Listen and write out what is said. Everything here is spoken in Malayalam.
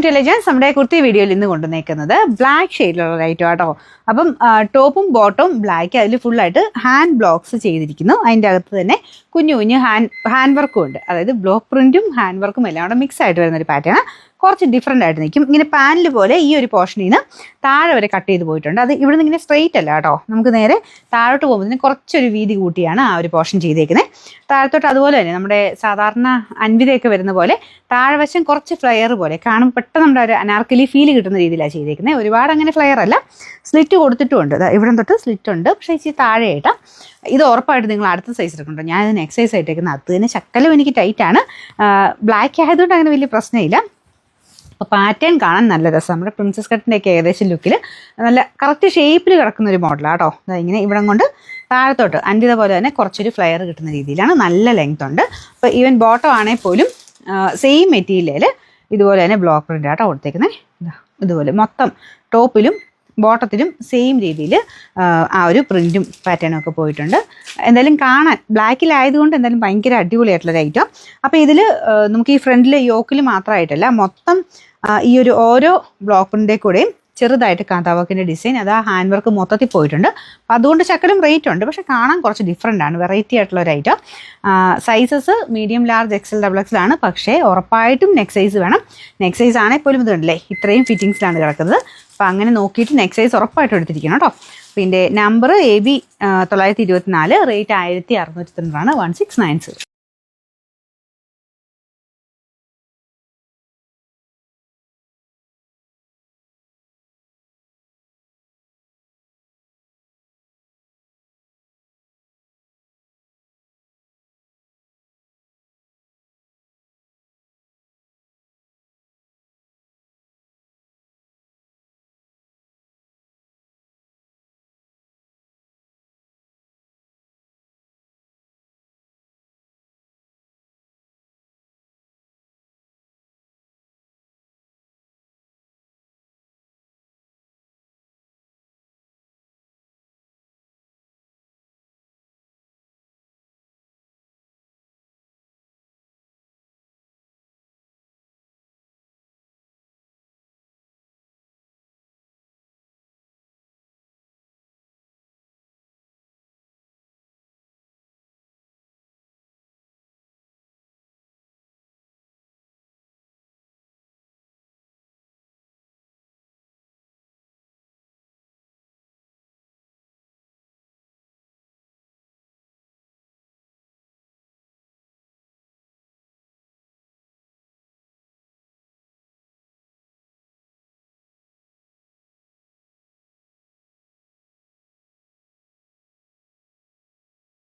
To elegance. നമ്മുടെ കുർത്തി വീഡിയോയിൽ ഇന്ന് കൊണ്ടുവന്നേക്കുന്നത് ബ്ലാക്ക് ഷെയ്ഡിലുള്ള ലൈറ്റ് ആട്ടോ. അപ്പം ടോപ്പും ബോട്ടവും ബ്ലാക്ക്, അതിൽ ഫുള്ളായിട്ട് ഹാൻഡ് ബ്ലോക്സ് ചെയ്തിരിക്കുന്നു. അതിൻ്റെ അകത്ത് തന്നെ കുഞ്ഞു കുഞ്ഞു ഹാൻഡ് വർക്കും ഉണ്ട്. അതായത് ബ്ലോക്ക് പ്രിന്റും ഹാൻഡ് വർക്കും എല്ലാം കൂടെ മിക്സ് ആയിട്ട് വരുന്നൊരു പാറ്റേൺ. കുറച്ച് ഡിഫറെൻ്റ് ആയിട്ട് നിൽക്കും. ഇങ്ങനെ പാനൽ പോലെ ഈ ഒരു പോർഷനിൽ നിന്ന് താഴെ വരെ കട്ട് ചെയ്ത് പോയിട്ടുണ്ട്. അത് ഇവിടെ നിന്ന് ഇങ്ങനെ സ്ട്രെയിറ്റ് അല്ല കേട്ടോ, നമുക്ക് നേരെ താഴോട്ട് പോകുന്നതിന് കുറച്ചൊരു വീതി കൂട്ടിയാണ് ആ ഒരു പോർഷൻ ചെയ്തേക്കുന്നത്. താഴത്തോട്ട് അതുപോലെ തന്നെ നമ്മുടെ സാധാരണ അൻവിതയൊക്കെ വരുന്ന പോലെ താഴെ വശം കുറച്ച് ഫ്ലെയർ പോലെ കാണും, പെട്ടെന്ന് നമ്മുടെ ഒരു അനാർക്കലി ഫീൽ കിട്ടുന്ന രീതിയിലാണ് ചെയ്തേക്കുന്നത്. ഒരുപാട് അങ്ങനെ ഫ്ലെയർ അല്ല, സ്ലിറ്റ് കൊടുത്തിട്ടുമുണ്ട്. ഇവിടെ തൊട്ട് സ്ലിറ്റ് ഉണ്ട്, പക്ഷേ ഇച്ചിരി താഴെയായിട്ടാണ്. ഇത് ഉറപ്പായിട്ട് നിങ്ങൾ അടുത്ത സൈസ് എടുക്കുന്നുണ്ടോ. ഞാൻ ഇതിന് എക്സസൈസ് ആയിട്ടേക്കുന്നത്. അത് തന്നെ ശക്കലും എനിക്ക് ടൈറ്റാണ്. ബ്ലാക്ക് ആയതുകൊണ്ട് അങ്ങനെ വലിയ പ്രശ്നമില്ല. അപ്പോൾ പാറ്റേൺ കാണാൻ നല്ല രസം. നമ്മുടെ പ്രിൻസസ് കട്ടിൻ്റെയൊക്കെ ഏകദേശം ലുക്കിൽ നല്ല കറക്റ്റ് ഷേപ്പിൽ കിടക്കുന്ന ഒരു മോഡലാണ് കേട്ടോ. ഇങ്ങനെ ഇവിടം കൊണ്ട് താഴത്തോട്ട് അൻവിത പോലെ തന്നെ കുറച്ചൊരു ഫ്ലെയർ കിട്ടുന്ന രീതിയിലാണ്. നല്ല ലെങ്ത് ഉണ്ട്. അപ്പോൾ ഈവൻ ബോട്ടം ആണെങ്കിൽ പോലും സെയിം മെറ്റീരിയലിൽ ഇതുപോലെ തന്നെ ബ്ലോക്ക് പ്രിൻ്റ് ആട്ടോ കൊടുത്തേക്കുന്നത്. ഇതുപോലെ മൊത്തം ടോപ്പിലും ബോട്ടത്തിലും സെയിം രീതിയിൽ ആ ഒരു പ്രിൻറ്റും പാറ്റേണും ഒക്കെ പോയിട്ടുണ്ട്. എന്തായാലും കാണാൻ ബ്ലാക്കിലായതുകൊണ്ട് എന്തായാലും ഭയങ്കര അടിപൊളിയായിട്ടുള്ളൊരു ഐറ്റം. അപ്പോൾ ഇതിൽ നമുക്ക് ഈ ഫ്രണ്ടിൽ യോക്കിൽ മാത്രമായിട്ടല്ല, മൊത്തം ഈ ഒരു ഓരോ ബ്ലോക്ക് പ്രിൻ്റെ കൂടെയും ചെറുതായിട്ട് കാന്താവർക്കിൻ്റെ ഡിസൈൻ, അത് ആ ഹാൻഡ് വർക്ക് മൊത്തത്തിൽ പോയിട്ടുണ്ട്. അപ്പോൾ അതുകൊണ്ട് ശക്കലും റേറ്റ് ഉണ്ട്, പക്ഷേ കാണാൻ കുറച്ച് ഡിഫറെൻ്റ് ആണ്, വെറൈറ്റി ആയിട്ടുള്ള ഒരു item. Sizes medium, large, XL, double XL ആണ്. പക്ഷേ ഉറപ്പായിട്ടും നെക്ക് സൈസ് വേണം. നെക്ക് സൈസ് ആണെങ്കിൽ പോലും ഇതുണ്ടല്ലേ, ഇത്രയും ഫിറ്റിങ്സിലാണ് കിടക്കുന്നത്. അപ്പോൾ അങ്ങനെ നോക്കിയിട്ട് നെക്ക് സൈസ് ഉറപ്പായിട്ടും എടുത്തിരിക്കണം കേട്ടോ. പിന്നെ നമ്പർ AB 924, റേറ്റ് 1690, 1690.